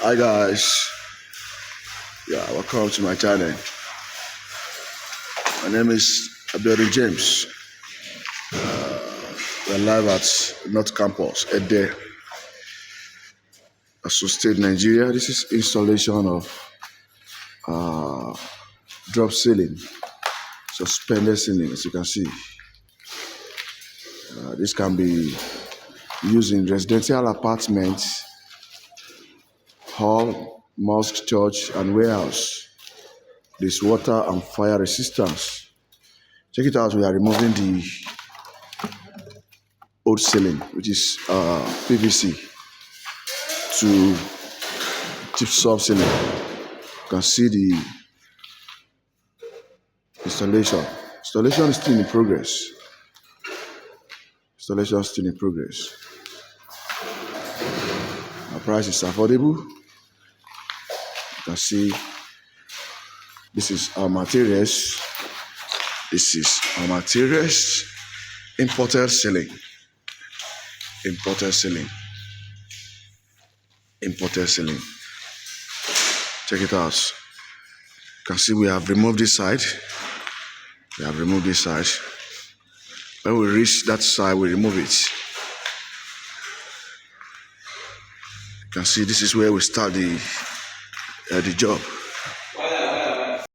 Hi guys, welcome to my channel. My name is Abiodun James. We're live at North Campus, Ede, Osun State, Nigeria. This is installation of drop ceiling, suspended ceiling, as you can see. This can be used in residential apartments, hall, mosque, church, and warehouse. This water and fire resistance. Check it out. We are removing the old ceiling, which is PVC, to gypsum ceiling. You can see the installation. Installation is still in progress. Installation is still in progress. Our price is affordable. You can see this is our materials. This is our materials. Imported ceiling. Imported ceiling. Imported ceiling. Check it out. You can see we have removed this side. We have removed this side. When we reach that side, we remove it. You can see this is where we start the job.